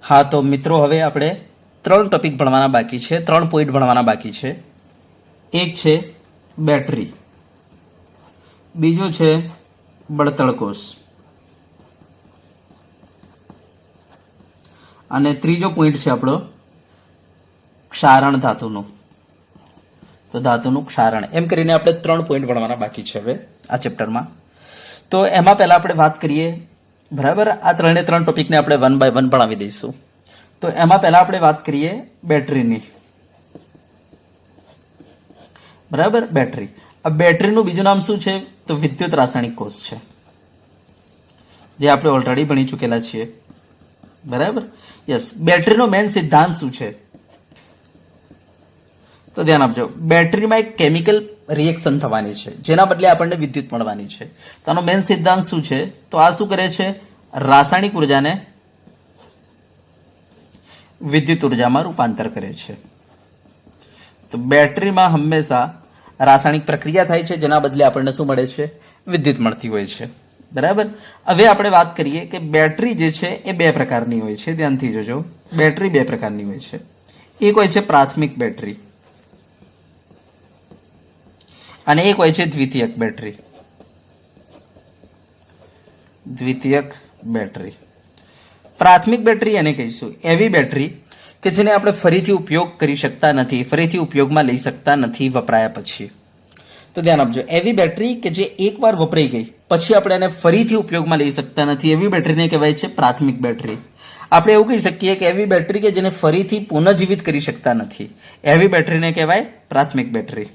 હા તો મિત્રો હવે આપણે 3 ટોપિક ભણવાના બાકી છે, 3 પોઈન્ટ ભણવાના બાકી છે. એક છે બેટરી, બીજો છે બળતણ કોષ અને ત્રીજો પોઈન્ટ છે આપણો ક્ષારણ ધાતુનું. તો ધાતુનું ક્ષારણ, એમ કરીને આપણે 3 પોઈન્ટ ભણવાના બાકી છે હવે આ ચેપ્ટરમાં. તો એમાં પહેલા આપણે વાત કરીએ, બરાબર, આ 3 ટોપિકને આપણે 1 બાય 1 ભણાવી દઈશું. તો એમાં પહેલા આપણે વાત કરીએ બેટરીની. બરાબર, બેટરી. આ બેટરીનું બીજું નામ શું છે? તો વિદ્યુત રાસાયણિક કોષ છે, જે આપણે ઓલરેડી ભણી ચૂકેલા છીએ. બરાબર, યસ. બેટરીનો મેઇન સિદ્ધાંત શું છે? તો ધ્યાન આપજો, બેટરીમાં એક કેમિકલ રિએક્શન થવાની છે, જેના બદલે આપણને વિદ્યુત મળવાની છે. તો આનો મેઇન સિદ્ધાંત શું છે? તો આ શું કરે છે? રાસાયણિક ઉર્જાને વિદ્યુત ઉર્જામાં રૂપાંતર કરે છે. તો બેટરીમાં હંમેશા રાસાયણિક પ્રક્રિયા થાય છે, જેના બદલે આપણને શું મળે છે? વિદ્યુત મળતી હોય છે. બરાબર. હવે આપણે વાત કરીએ કે બેટરી જે છે એ 2 પ્રકારની હોય છે. ધ્યાનથી જોજો, બેટરી 2 પ્રકારની હોય છે. એક હોય છે પ્રાથમિક બેટરી અને એક હોય છે દ્વિતીયક બેટરી. દ્વિતીયક બેટરી. પ્રાથમિક બેટરી એને કહીશું એવી બેટરી કે જેને આપણે ફરીથી ઉપયોગ કરી શકતા નથી, ફરીથી ઉપયોગમાં લઈ શકતા નથી વપરાયા પછી. તો ધ્યાન આપજો, એવી બેટરી કે જે એકવાર વપરાઈ ગઈ પછી આપણે એને ફરીથી ઉપયોગમાં લઈ શકતા નથી, એવી બેટરીને કહેવાય છે પ્રાથમિક બેટરી. આપણે એવું કહી શકીએ કે એવી બેટરી કે જેને ફરીથી પુનઃજીવિત કરી શકતા નથી, એવી બેટરીને કહેવાય પ્રાથમિક બેટરી.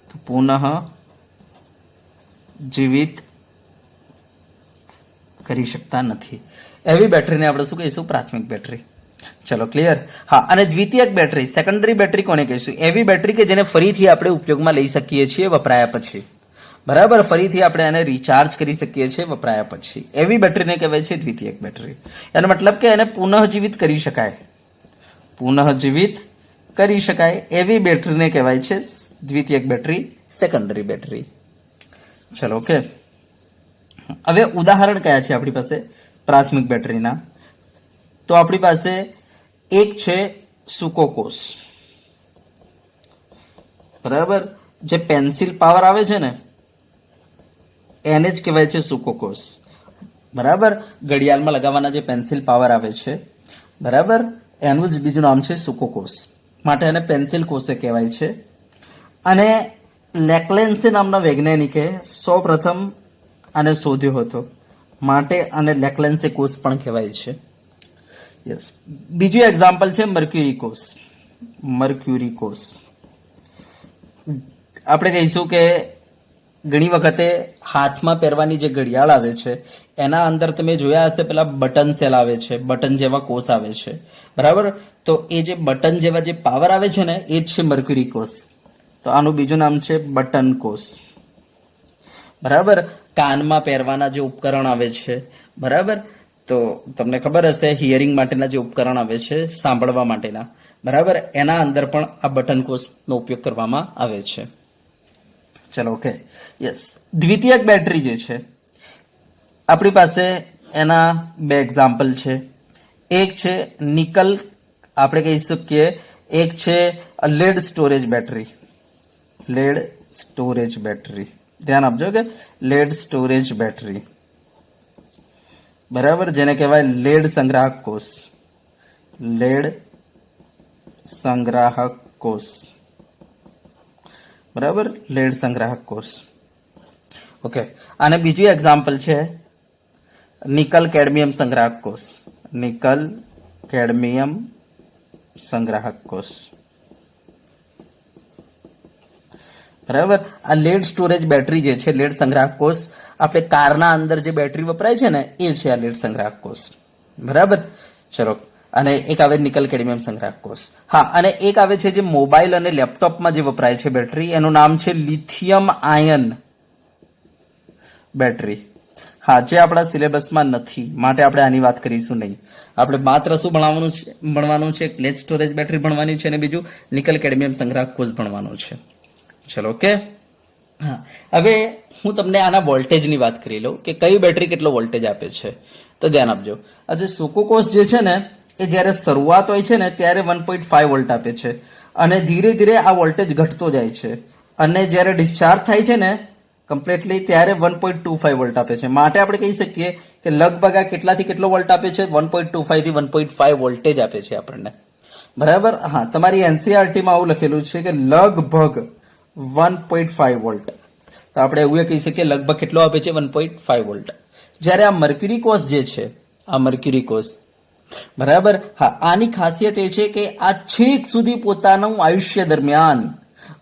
તો પુનઃ જીવિત કરી શકતા નથી એવી બેટરીને આપણે શું કહીશું? પ્રાથમિક બેટરી. ચલો, ક્લિયર? હા. અને દ્વિતીયક બેટરી, સેકન્ડરી બેટરી કોને કહીશું? એવી બેટરી કે જેને ફરીથી આપણે ઉપયોગમાં લઈ શકીએ છીએ વપરાયા પછી. બરાબર, ફરીથી આપણે એને રિચાર્જ કરી શકીએ છીએ વપરાયા પછી. એવી બેટરીને કહેવાય છે દ્વિતીયક બેટરી. એનો મતલબ કે એને પુનઃજીવિત કરી શકાય, પુનઃજીવિત કરી શકાય એવી બેટરીને કહેવાય છે દ્વિતીયક બેટરી, સેકન્ડરી બેટરી. ચલો, ઓકે. હવે ઉદાહરણ કયા છે આપણી પાસે પ્રાથમિક બેટરીના? તો આપણી પાસે એક છે સૂકો કોષ. બરાબર, જે પેન્સિલ પાવર આવે છે ને એને જ કહેવાય છે સૂકો કોષ. બરાબર, ઘડિયાળમાં લગાવવાના જે પેન્સિલ પાવર આવે છે, બરાબર, એનું જ બીજું નામ છે સૂકો કોષ, માટે એને પેન્સિલ કોષે કહેવાય છે. અને લેક્લેન્સે નામના વૈજ્ઞાનિકે સૌપ્રથમ આને શોધ્યો હતો, માટે આને લેક્લેન્સે કોષ પણ કહેવાય છે. યસ. બીજું એક્ઝામ્પલ છે મર્ક્યુરી કોષ. મર્ક્યુરી કોષ આપણે કહીશું કે ઘણી વખતે હાથમાં પહેરવાની જે ઘડિયાળ આવે છે એના અંદર તમે જોયા હશે પેલા બટન સેલ આવે છે, બટન જેવા કોષ આવે છે. બરાબર, તો એ જે બટન જેવા જે પાવર આવે છે ને એ જ છે મર્ક્યુરી કોષ. તો આનું બીજું નામ છે બટન કોષ. બરાબર, કાનમાં પહેરવાના જે ઉપકરણ આવે છે, બરાબર, તો તમને ખબર હશે હિયરિંગ માટેના જે ઉપકરણ આવે છે, સાંભળવા માટેના, બરાબર, એના અંદર પણ આ બટન કોષનો ઉપયોગ કરવામાં આવે છે. ચલો, ઓકે. યસ. દ્વિતીયક બેટરી જે છે આપણી પાસે એના 2 એક્ઝામ્પલ છે. એક છે નિકલ, આપણે કહી શકીએ, એક છે lead storage battery. Lead storage battery. ધ્યાન આપજો કે લેડ સ્ટોરેજ બેટરી, બરાબર, જેને કહેવાય લેડ સંગ્રાહક કોષ. લેડ સંગ્રાહક કોષ. બરાબર, લેડ સંગ્રાહક કોષ. ઓકે. અને બીજું એક્ઝામ્પલ છે નિકલ કેડમિયમ સંગ્રાહક કોષ. નિકલ કેડમિયમ સંગ્રાહક કોષ. બરાબર, આ લેડ સ્ટોરેજ બેટરી જે છે, લેડ સંગ્રાહક કોષ, આપણે કારના અંદર જે બેટરી વપરાય છે ને એ છે આ લેડ સંગ્રાહક કોષ. બરાબર, ચલો. અને એક આવે નિકલ કેડમિયમ સંગ્રાહક કોષ. હા, અને એક આવે છે જે મોબાઈલ અને લેપટોપમાં જે વપરાય છે બેટરી, એનું નામ છે લિથિયમ આયન બેટરી. હા, જે આપણા સિલેબસમાં નથી, માટે આપણે આની વાત કરીશું નહીં. આપણે માત્ર શું ભણવાનું છે? લેડ સ્ટોરેજ બેટરી ભણવાની છે અને બીજું નિકલ કેડમિયમ સંગ્રાહક કોષ ભણવાનું છે. ચલો, ઓકે. હા, હવે હું તમને આના વોલ્ટેજની વાત કરી લઉં કે કઈ બેટરી કેટલો વોલ્ટેજ આપે છે. તો ધ્યાન આપજો, આ જે સૂકો કોષ જે છે ને એ જ્યારે શરૂઆત હોય છે ને ત્યારે 1.5 વોલ્ટ આપે છે અને ધીરે ધીરે આ વોલ્ટેજ ઘટતો જાય છે અને જ્યારે ડિસ્ચાર્જ થાય છે ને કમ્પ્લીટલી ત્યારે 1.25 વોલ્ટ આપે છે. માટે આપણે કહી શકીએ કે લગભગ આ કેટલાથી કેટલો વોલ્ટ આપે છે? 1.25 થી 1.5 વોલ્ટેજ આપે છે આપણને. બરાબર. હા, તમારી એનસીઆરટી માં આવું લખેલું છે કે લગભગ 1.5 વોલ્ટ. તો આપણે એવું કહી શકીએ લગભગ કેટલો આપે છે? 1.5 વોલ્ટ. જ્યારે આ મર્ક્યુરી કોષ જે છે, આ મર્ક્યુરી કોષ, બરાબર, હા, આની ખાસિયત એ છે કે આ છેક સુધી પોતાનું આયુષ્ય દરમિયાન,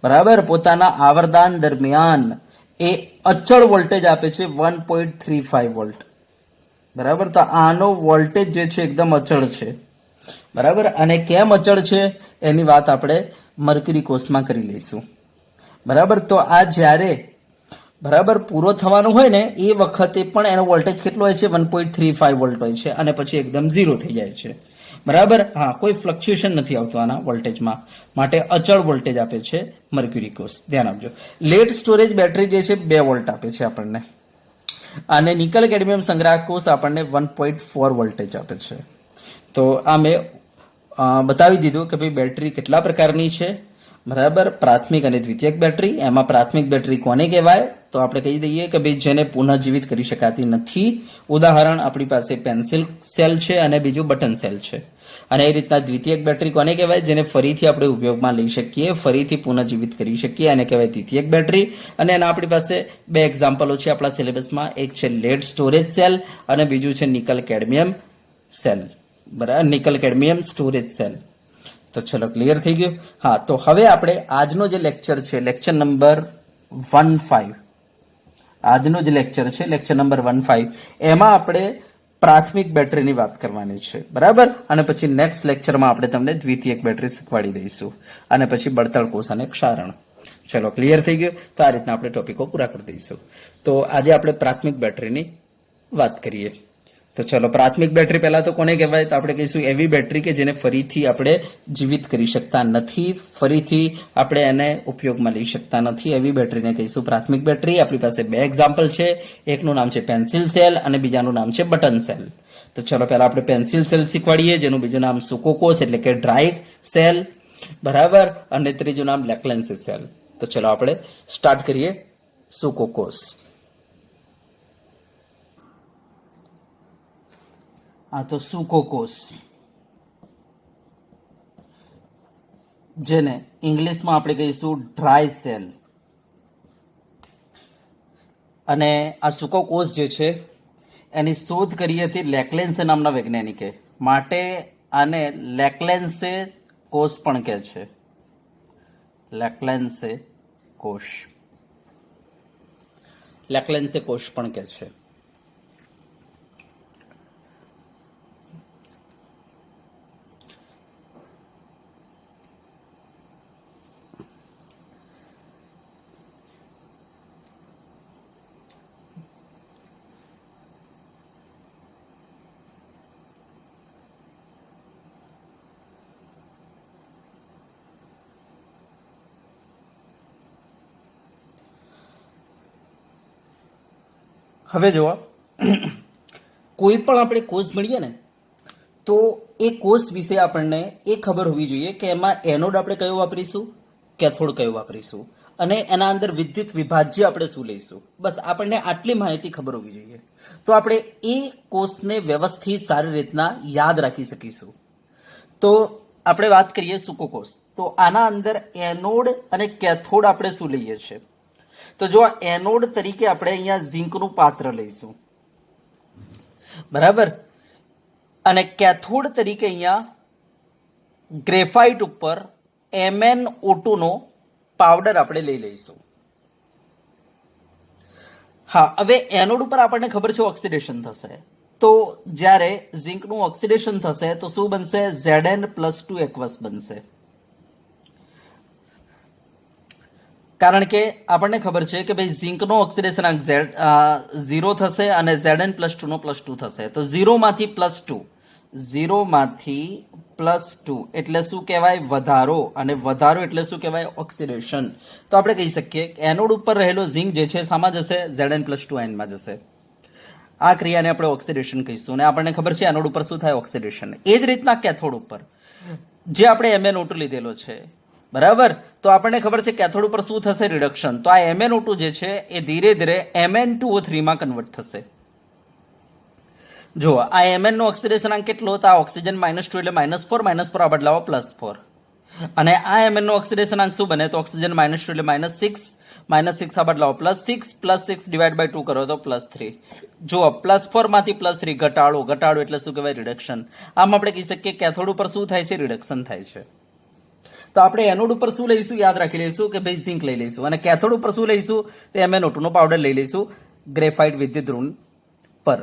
બરાબર, પોતાના આવરદાન દરમિયાન એ અચળ વોલ્ટેજ આપે છે 1.35 વોલ્ટ. બરાબર. તો આનો વોલ્ટેજ જે છે એકદમ અચળ છે. બરાબર. અને કેમ અચળ છે એની વાત આપણે મર્ક્યુરી કોષમાં કરી લઈશું. બરાબર. તો આ જ્યારે બરાબર પૂરો થવાનો હોય ને એ વખતે પણ એનો વોલ્ટેજ કેટલો હોય છે? 1.35 વોલ્ટ હોય છે અને પછી એકદમ ઝીરો થઈ જાય છે. બરાબર. હા, કોઈ ફ્લક્ચ્યુએશન નથી આવતું આના વોલ્ટેજમાં, માટે અચળ વોલ્ટેજ આપે છે મર્ક્યુરી કોષ. ધ્યાન આપજો. લેડ સ્ટોરેજ બેટરી જે છે 2 વોલ્ટ આપે છે આપણને અને નિકલ કેડમિયમ સંગ્રાહક કોષ આપણને 1.4 વોલ્ટેજ આપે છે. તો આ મેં બતાવી દીધું કે ભાઈ બેટરી કેટલા પ્રકારની છે. બરાબર. પ્રાથમિક અને દ્વિતીયક બેટરી. એમાં પ્રાથમિક બેટરી કોને કહેવાય? તો આપણે કહી દઈએ કે ભાઈ જેને પુનઃજીવિત કરી શકાતી નથી. ઉદાહરણ આપણી પાસે પેન્સિલ સેલ છે અને બીજું બટન સેલ છે. અને એ રીતના દ્વિતીયક બેટરી કોને કહેવાય? જેને ફરીથી આપણે ઉપયોગમાં લઈ શકીએ, ફરીથી પુનઃજીવિત કરી શકીએ, અને કહેવાય દ્વિતીયક બેટરી. અને એના આપણી પાસે 2 એક્ઝામ્પલો છે આપણા સિલેબસમાં. એક છે લેડ સ્ટોરેજ સેલ અને બીજું છે નિકલ કેડમિયમ સેલ. બરાબર, નિકલ કેડમિયમ સ્ટોરેજ સેલ. તો ચલો, ક્લિયર થઈ ગયું. હા, તો હવે આપણે આજનો જે લેક્ચર છે, લેક્ચર નંબર 15, આજનો જે લેક્ચર છે લેક્ચર નંબર 15, એમાં આપણે પ્રાથમિક બેટરીની વાત કરવાની છે. બરાબર. અને પછી નેક્સ્ટ લેક્ચરમાં આપણે તમને દ્વિતીયક બેટરી શીખવાડી દઈશું અને પછી બળતણ કોષ અને ક્ષારણ. ચલો, ક્લિયર થઈ ગયું. તો આ રીતના આપણે ટોપિકો પૂરા કરી દઈશું. તો આજે આપણે પ્રાથમિક બેટરીની વાત કરીએ. તો ચલો, પ્રાથમિક બેટરી પહેલા તો કોને કહેવાય? તો આપણે કહીશું એવી બેટરી કે જેને ફરીથી આપણે જીવિત કરી શકતા નથી, ફરીથી આપણે એને ઉપયોગમાં લઈ શકતા નથી, એવી બેટરીને કહીશું પ્રાથમિક બેટરી. આપણી પાસે 2 એક્ઝામ્પલ છે. એકનું નામ છે પેન્સિલ સેલ અને બીજાનું નામ છે બટન સેલ. તો ચલો, પહેલા આપણે પેન્સિલ સેલ શીખવાડીએ, જેનું બીજું નામ સુકોકોસ એટલે કે ડ્રાય સેલ. બરાબર. અને ત્રીજું નામ લેક્લેન્સી સેલ. તો ચલો આપણે સ્ટાર્ટ કરીએ. સુકોકોસ. આ તો સુકોકોસ, જેને ઇંગ્લિશમાં આપણે કહીશું ડ્રાય સેલ. અને આ સુકોકોસ જે છે એની શોધ કરી હતી લેક્લેન્સે નામના વૈજ્ઞાનિકે. માટે આને લેક્લેન્સે કોષ પણ કહે છે. લેક્લેન્સે કોષ, લેક્લેન્સે કોષ પણ કહે છે. હવે જુઓ, કોઈ પણ આપણે કોષ ભણીએ ને તો એ કોષ વિશે આપણને એ ખબર હોવી જોઈએ કે એમાં એનોડ આપણે કયો વાપરીશું, કેથોડ કયો વાપરીશું, અને એના અંદર વિદ્યુત વિભાજ્ય આપણે શું લઈશું. બસ આપણને આટલી માહિતી ખબર હોવી જોઈએ. તો આપણે એ કોષને વ્યવસ્થિત સારી રીતના યાદ રાખી શકીશું. તો આપણે વાત કરીએ સુકોકોસ. તો આના અંદર એનોડ અને કેથોડ આપણે શું લઈએ છીએ? તો જો એનોડ તરીકે આપણે અહીંયા ઝીંકનું પાત્ર લઈશું. બરાબર. અને કેથોડ તરીકે અહીંયા ગ્રેફાઇટ ઉપર MnO2 નો પાવડર આપણે લઈ લઈશું. હા, હવે એનોડ ઉપર આપણને ખબર છે ઓક્સિડેશન થશે. તો જ્યારે ઝીંકનું ઓક્સિડેશન થશે તો શું બનશે? Zn+2 એક્વસ બનશે. કારણ કે આપણને ખબર છે કે ભાઈ ઝીંકનો ઓક્સિડેશન અંક 0 થશે અને Zn+2 નો +2 થશે. તો 0 માંથી +2 એટલે શું કહેવાય? વધારો. અને વધારો એટલે શું કહેવાય? ઓક્સિડેશન. તો આપણે કહી શકીએ કે એનોડ ઉપર રહેલો ઝીંક જે છે શામાં જશે? Zn+2 આયનમાં જશે. આ ક્રિયાને આપણે ઓક્સિડેશન કહીશું અને આપણને ખબર છે એનોડ ઉપર શું થાય ઓક્સિડેશન. એ જ રીતના કેથોડ ઉપર જે આપણે MnO2 લીધેલો છે બરાબર, તો આપણને ખબર છે કેથોડ ઉપર શું થશે રિડક્શન. તો આ MnO2 જે છે એ ધીરે ધીરે Mn2O3 માં કન્વર્ટ થશે. જો આ Mn નો ઓક્સિડેશનાંક કેટલો હતો? આ ઓક્સિજન -2 એટલે -4 આ બદલાવો +4 અને આ Mn નો ઓક્સિડેશનાંક શું બને? તો ઓક્સિજન -2 એટલે -6 આ બદલાવો +6 ડિવાઈડ બાય 2 કરો તો +3. જો +4 માંથી +3 ઘટાડો એટલે શું કહેવાય? રિડક્શન. આમ આપણે કહી શકીએ કેથોડ ઉપર શું થાય છે? રિડક્શન થાય છે. તો આપણે એનોડ ઉપર શું લઈશું? યાદ રાખી લઈશું કે ભાઈ ઝિંક લઈ લઈશું અને કેથોડ ઉપર શું લઈશું? તો MnO2 નો પાવડર લઈ લઈશું ગ્રેફાઇટ વિદ્યુત ઋણ પર.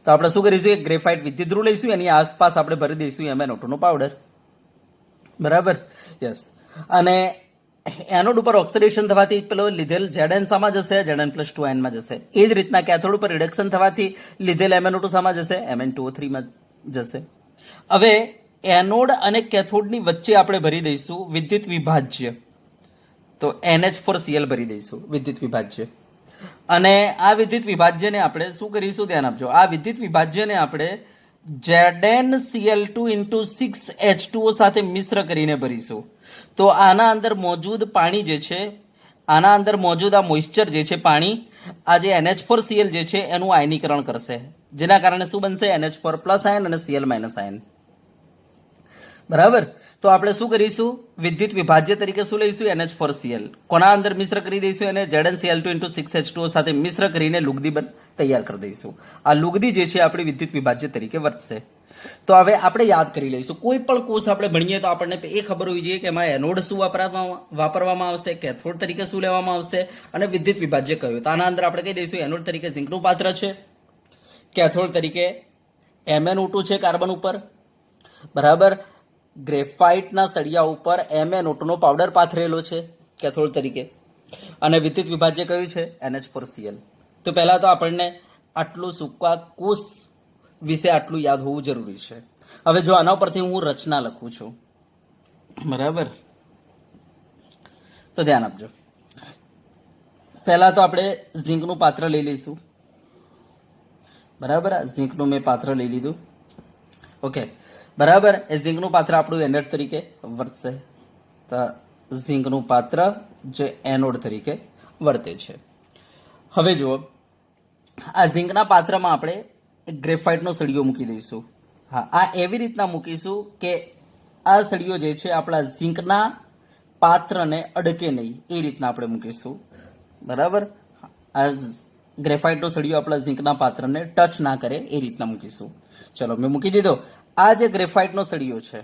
તો આપણે શું કરીશું? એક ગ્રેફાઇટ વિદ્યુત ધ્રુવ લઈશું, એની આસપાસ આપણે ભરી દઈશું MnO2 નો પાવડર. બરાબર, યસ. અને એનોડ ઉપર ઓક્સિડેશન થવાથી પેલો લીધેલ Zn સામાં જશે? Zn+2n માં જશે. એ જ રીતના કેથોડ ઉપર રિડક્શન થવાથી લીધેલ MnO2 સામાં જશે? Mn2O3 માં જશે. હવે એનોડ અને કેથોડની વચ્ચે આપણે ભરી દઈશું વિદ્યુત વિભાજ્ય. તો NH4Cl ભરી દઈશું વિદ્યુત વિભાજ્ય. અને આ વિદ્યુત વિભાજ્યને આપણે શું કરીશું? ધ્યાન આપજો. આ વિદ્યુત વિભાજ્યને આપણે ZnCl2 × 6H2O સાથે મિશ્ર કરીને ભરીશું. તો આના અંદર મોજૂદ પાણી જે છે, આના અંદર મોજૂદ આ મોઇસ્ચર જે છે પાણી, આ જે NH4Cl જે છે એનું આયનીકરણ કરશે, જેના કારણે શું બનશે? NH4+ આયન અને Cl- આયન. બરાબર. તો આપણે શું કરીશું? વિદ્યુત વિભાજ્ય તરીકે શું લઈશું? NH4Cl. કોના અંદર મિશ્ર કરી દઈશું? એને ZnCl2 × 6H2O સાથે મિશ્ર કરીને લુગદી તૈયાર કરી દઈશું. આ લુગદી જે છે આપણી વિદ્યુત વિભાજ્ય તરીકે વર્તશે. તો હવે આપણે યાદ કરી લઈશું. કોઈ પણ કોર્સ આપણે ભણીએ તો આપણને એ ખબર હોવી જોઈએ કે એમાં એનોડ શું વાપરવામાં આવશે, કેથોડ તરીકે શું લેવામાં આવશે અને વિદ્યુત વિભાજ્ય કયું. તો આના અંદર આપણે કહી દઈશું એનોડ તરીકે ઝિંકનું પાત્ર છે, કેથોડ તરીકે MnO2 છે કાર્બન ઉપર, બરાબર. ગ્રેફાઇટના સળિયા ઉપર MnO2 નો પાવડર પાથરેલો છે કેથોડ તરીકે, અને વિદ્યુત વિભાજ્ય કયું છે? NH4Cl. તો પહેલા તો આપણને આટલું સૂકા કોષ વિશે આટલું યાદ હોવું જરૂરી છે. હવે જો આના પરથી હું રચના લખું છું, બરાબર, તો ધ્યાન આપજો. પહેલા તો આપણે ઝિંકનું પાત્ર લઈ લઈશું. બરાબર, ઝિંકનું મેં પાત્ર લઈ લીધું. ઓકે, બરાબર. એ ઝિંકનું પાત્ર આપણું એનોડ તરીકે વર્તશે. તો ઝિંકનું પાત્ર જે એનોડ તરીકે વર્તે છે. હવે જુઓ, આ ઝિંકના પાત્રમાં આપણે ગ્રેફાઇટનો સળિયો મૂકી દઈશું. હા, આ એવી રીતના મૂકીશું કે આ સળિયો જે છે આપણા ઝિંકના પાત્રને અડકે નહીં, એ રીતના આપણે મૂકીશું. બરાબર, આ ગ્રેફાઇટનો સળિયો આપણા ઝિંકના પાત્રને ટચ ના કરે એ રીતના મૂકીશું. ચલો, મેં મૂકી દીધો. આ જે ગ્રેફાઇટનો સળિયો છે,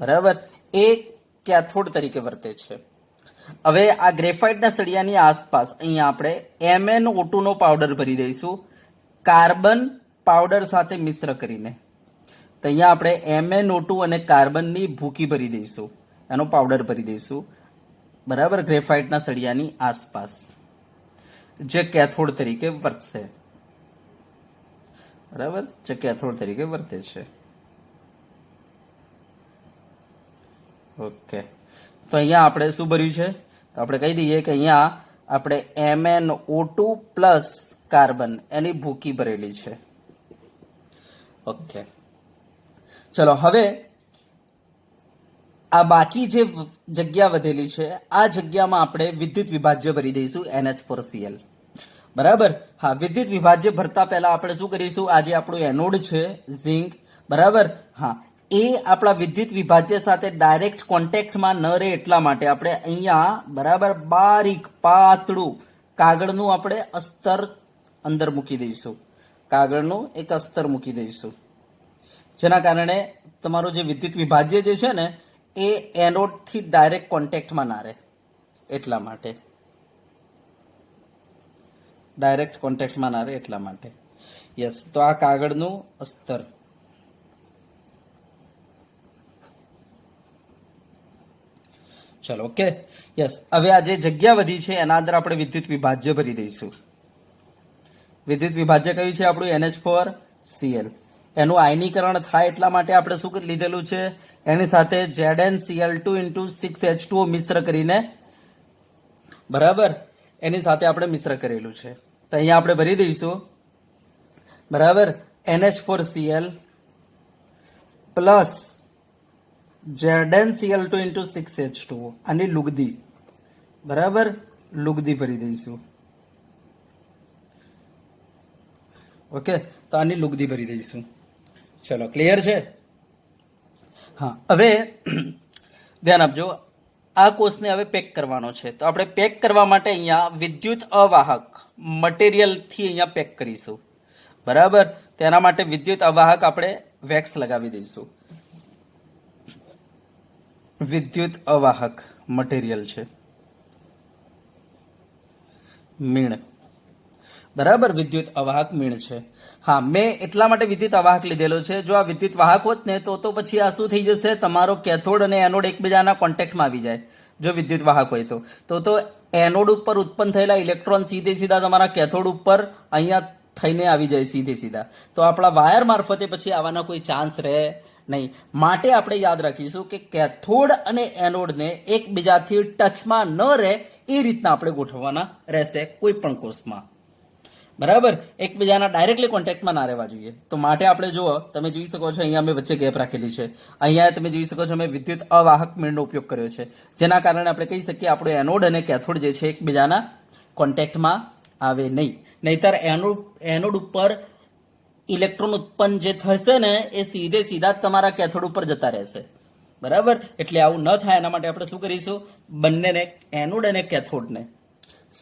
બરાબર, એ કેથોડ તરીકે વર્તે છે. હવે આ ગ્રેફાઇટના સળિયાની આસપાસ અહીંયા આપણે MnO2 નો પાવડર ભરી દઈશું કાર્બન પાવડર સાથે મિશ્ર કરીને. તો અહીંયા આપણે MnO2 અને કાર્બનની ભૂકી ભરી દઈશું, એનો પાવડર ભરી દઈશું. બરાબર, ગ્રેફાઇટના સળિયાની આસપાસ, જે કેથોડ તરીકે વર્તશે. બરાબર, જે કેથોડ તરીકે વર્તે છે. ઓકે, તો અહીંયા આપણે શું ભર્યું છે? તો આપણે કહી દઈએ કે અહીંયા આપણે MnO2 પ્લસ કાર્બન એની ભૂકી ભરેલી છે. ઓકે, ચલો, હવે આ બાકી જે જગ્યા વધેલી છે, આ જગ્યામાં આપણે વિદ્યુત વિભાજ્ય ભરી દઈશું NH4Cl. બરાબર. હા, વિદ્યુત વિભાજ્ય ભરતા પહેલા આપણે શું કરીશું? આ જે આપણું એનોડ છે ઝિંક, બરાબર, હા, એ આપણા વિદ્યુત વિભાજ્ય સાથે ડાયરેક્ટ કોન્ટેક્ટમાં ન રહે એટલા માટે આપણે અહીંયા બરાબર બારીક પાતળું કાગળનું આપણે અસ્તર અંદર મૂકી દઈશું. કાગળનું એક અસ્તર મૂકી દઈશું, જેના કારણે તમારું જે વિદ્યુત વિભાજ્ય જે છે ને એ એનોડથી ડાયરેક્ટ કોન્ટેક્ટમાં ના રહે એટલા માટે. ડાયરેક્ટ કોન્ટેક્ટમાં ના રહે એટલા માટે. યસ, તો આ કાગળનું અસ્તર. ચલો, ઓકે, યસ. હવે આ જે જગ્યા વધી છે એના અંદર આપણે વિદ્યુત વિભાજ્ય ભરી દઈશું. વિદ્યુત વિભાજ્ય કયું છે આપણું? NH4Cl. એનું આયનીકરણ થાય એટલા માટે આપણે શું લીધેલું છે? એની સાથે ZnCl2 × 6H2O મિશ્ર કરીને, બરાબર, એની સાથે આપણે મિશ્ર કરેલું છે. તો અહીંયા આપણે ભરી દઈશું, બરાબર, NH4Cl plus ZnCl2 into 6H2O, આની લુગદી, બરાબર, લુગદી ભરી દઈશું. ઓકે, તો આની લુગદી ભરી દઈશું. ચલો, ક્લિયર છે? હા, હવે ધ્યાન આપજો, આ કોષને હવે પેક કરવાનો છે. તો આપણે પેક કરવા માટે અહીંયા વિદ્યુત અવાહક મટીરિયલથી અહીંયા પેક કરીશું, બરાબર. તેના માટે વિદ્યુત અવાહક આપણે વેક્સ લગાવી દઈશું. વિદ્યુત અવાહક મટીરિયલ છે મીણ, બરાબર, વિદ્યુત અવાહક મીણ છે. હા, મેં એટલા માટે વિદ્યુત અવાહક લીધેલો છે. જો આ વિદ્યુત વાહક હોત ને તો પછી આ શું થઈ જશે, તમારો કેથોડ અને એનોડ એકબીજાના કોન્ટેક્ટમાં આવી જાય. જો વિદ્યુત વાહક હોય તો એનોડ ઉપર ઉત્પન્ન થયેલા ઇલેક્ટ્રોન સીધા તમારા કેથોડ ઉપર અહીંયા થઈને આવી જાય સીધા. તો આપણા વાયર મારફતે પછી આવવાના કોઈ ચાન્સ રહે નહીં. માટે આપણે યાદ રાખીશું કે કેથોડ અને એનોડને એકબીજાથી ટચમાં ન રહે એ રીતના આપણે ગોઠવવાના રહેશે કોઈ પણ કોષમાં, બરાબર. એકબીજાના ડાયરેક્ટલી કોન્ટેક્ટમાં ના રહેવા જોઈએ. તો માટે આપણે જુઓ, તમે જોઈ શકો છો અહીંયા મેં વચ્ચે ગેપ રાખેલી છે. અહીંયા તમે જોઈ શકો છો મેં વિદ્યુત અવાહક મીણનો ઉપયોગ કર્યો છે, જેના કારણે આપણે કહી શકીએ આપણું એનોડ અને કેથોડ જે છે એકબીજાના કોન્ટેક્ટમાં આવે નહીં. નહીતર એનોડ ઉપર ઇલેક્ટ્રોન ઉત્પન્ન જે થશે ને એ સીધા જ તમારા કેથોડ ઉપર જતા રહેશે, બરાબર. એટલે આવું ન થાય એના માટે આપણે શું કરીશું, બંનેને એનોડ અને કેથોડને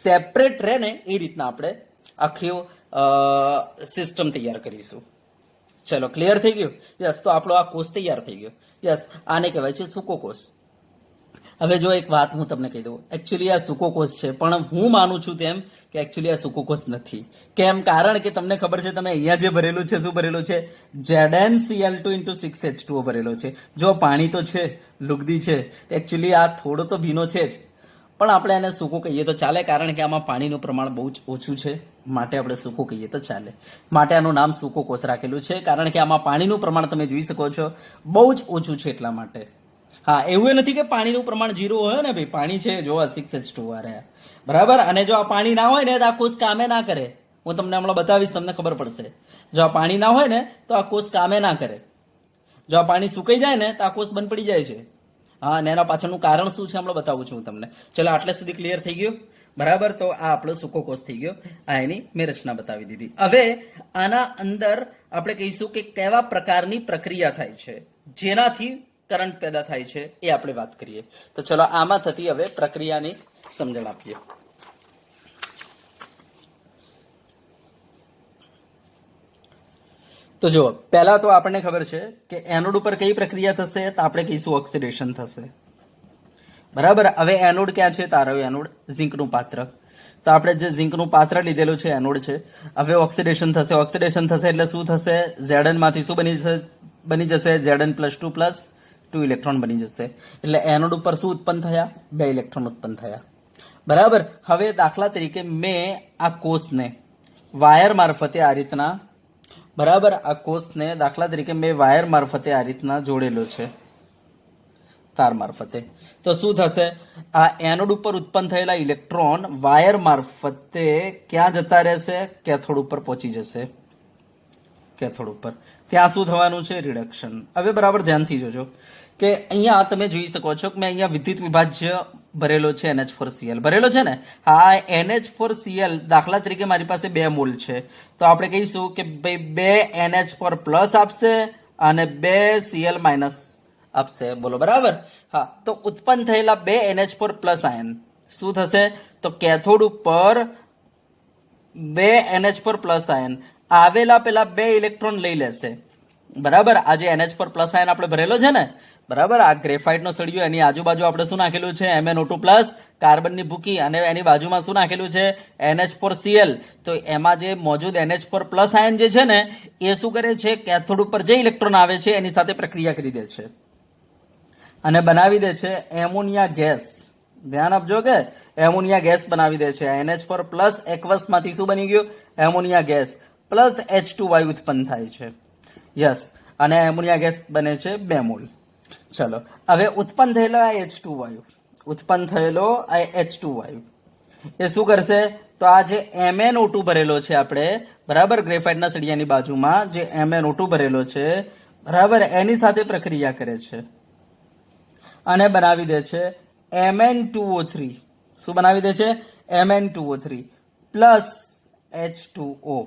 સેપરેટ રહે ને એ રીતના આપણે આખી સિસ્ટમ તૈયાર કરીશું. ચલો, ક્લિયર થઈ ગયું? યસ. તો આપણો આ કોષ તૈયાર થઈ ગયો. યસ, આને કહેવાય છે સૂકો કોષ. હવે જો એક વાત હું તમને કહી દઉં, એકચ્યુઅલી આ સૂકો કોષ છે, પણ હું માનું છું તેમ કે એકચ્યુઅલી આ સૂકો કોષ નથી. કેમ? કારણ કે તમને ખબર છે, તમે અહીંયા જે ભરેલું છે, શું ભરેલું છે, ZnCl2 ઇન્ટુ 6H2O ભરેલો છે. જો પાણી તો છે, લુગદી છે, એકચ્યુઅલી આ થોડો તો ભીનો છે જ, પણ આપણે એને સૂકો કહીએ તો ચાલે, કારણ કે આમાં પાણીનું પ્રમાણ બહુ જ ઓછું છે, માટે આપણે સૂકો કહીએ તો ચાલે. માટે આનું નામ સૂકો કોષ રાખેલું છે, કારણ કે આમાં પાણીનું પ્રમાણ તમે જોઈ શકો છો બહુ જ ઓછું છે, એટલા માટે. હા, એવું નથી કે પાણીનું પ્રમાણ 0 હોય ને ભાઈ, પાણી છે, જો 6H2O રહ્યા, બરાબર. અને જો આ પાણી ના હોય ને તો આ કોષ કામે ના કરે. હું તમને હમણાં બતાવીશ, તમને ખબર પડશે. જો આ પાણી ના હોય ને તો આ કોષ કામે ના કરે. જો આ પાણી સુકાઈ જાય ને તો આ કોષ બંધ પડી જાય છે. હા, અને એના પાછળનું કારણ શું છે હમણાં બતાવું છું હું તમને. ચલો, આટલે સુધી ક્લિયર થઈ ગયું, બરાબર. તો આ આપણો સૂકો કોષ થઈ ગયો. આ એની મેં રચના બતાવી દીધી. હવે આના અંદર આપણે કહીશું કે કેવા પ્રકારની પ્રક્રિયા થાય છે જેનાથી કરંટ પેદા થાય છે, એ આપણે વાત કરીએ. તો ચલો, આમાં થતી હવે પ્રક્રિયાની સમજણ આપીએ. તો જો પહેલા તો આપણને ખબર છે કે એનોડ ઉપર કઈ પ્રક્રિયા થશે, તો આપણે કહીશું ઓક્સિડેશન થશે, બરાબર. હવે એનોડ ક્યાં છે, તારો એનોડ ઝીંકનું પાત્ર. તો આપણે જે ઝીંકનું પાત્ર લીધેલું છે એનોડ છે. હવે ઓક્સિડેશન થશે. ઓક્સિડેશન થશે એટલે શું થશે, Zn માંથી શું બની જશે, Zn+2 2 ઇલેક્ટ્રોન બની જશે. એટલે એનોડ ઉપર શું ઉત્પન્ન થયા, 2 ઇલેક્ટ્રોન ઉત્પન્ન થયા, બરાબર. હવે દાખલા તરીકે મેં આ કોષને વાયર મારફતે આ રીતના, બરાબર, આ કોષને દાખલા તરીકે મેં વાયર મારફતે આ રીતના જોડેલો છે, તાર મારફતે. તો શું થશે, આ એનોડ ઉપર ઉત્પન્ન થયેલા ઇલેક્ટ્રોન વાયર મારફતે ક્યાં જતા રહેશે, કેથોડ ઉપર પહોંચી જશે. કેથોડ ઉપર ત્યાં શું થવાનું છે, રિડક્શન. હવે બરાબર ધ્યાનથી જોજો કે અહીંયા તમે જોઈ શકો છો કે મેં અહીંયા વિદ્યુત વિભાજ્ય ભરેલો છે, NH4Cl ભરેલો છે ને. હા, NH4Cl દાખલા તરીકે મારી પાસે 2 મોલ છે, તો આપણે કહીશું કે ભાઈ 2 NH4 પ્લસ આપશે અને 2 Cl માઇનસ આપશે. બોલો, બરાબર. હા, તો ઉત્પન્ન થયેલા 2 NH4 પ્લસ આયન શું થશે, તો કેથોડ ઉપર 2 NH4 પ્લસ આયન આવેલા પેલા 2 ઇલેક્ટ્રોન લઈ લેશે, બરાબર. આ જે NH4 પ્લસ આયન આપણે ભરેલો છે ને, બરાબર, આ ગ્રેફાઇટ નો સળિયો, એની આજુબાજુ આપણે શું નાખેલું છે, MnO2 પ્લસ કાર્બનની ભૂકી, અને એની બાજુમાં શું નાખેલું છે, NH4Cl. તો એમાં જે મોજૂદ NH4 પ્લસ આયન જે છે ને એ શું કરે છે, કેથોડ ઉપર જે ઇલેક્ટ્રોન આવે છે એની સાથે પ્રક્રિયા કરી દે છે અને બનાવી દે છે એમોનિયા ગેસ. ધ્યાન આપજો કે એમોનિયા ગેસ બનાવી દે છે. NH4 પ્લસ એકવસ માંથી શું બની ગયું, એમોનિયા ગેસ પ્લસ H2 વાયુ ઉત્પન્ન થાય છે. યસ, અને એમોનિયા ગેસ બને છે 2 મોલ. ચલો, હવે ઉત્પન્ન થયેલો આ H2 વાયુ, ઉત્પન્ન થયેલો આ H2 વાયુ એ શું કરશે, તો આ જે MnO2 ભરેલો છે આપણે, બરાબર, ગ્રેફાઇટના સળિયાની બાજુમાં જે MnO2 ભરેલો છે, બરાબર, એની સાથે પ્રક્રિયા કરે છે અને બનાવી દે છે Mn2O3. શું બનાવી દે છે? Mn2O3 plus H2O.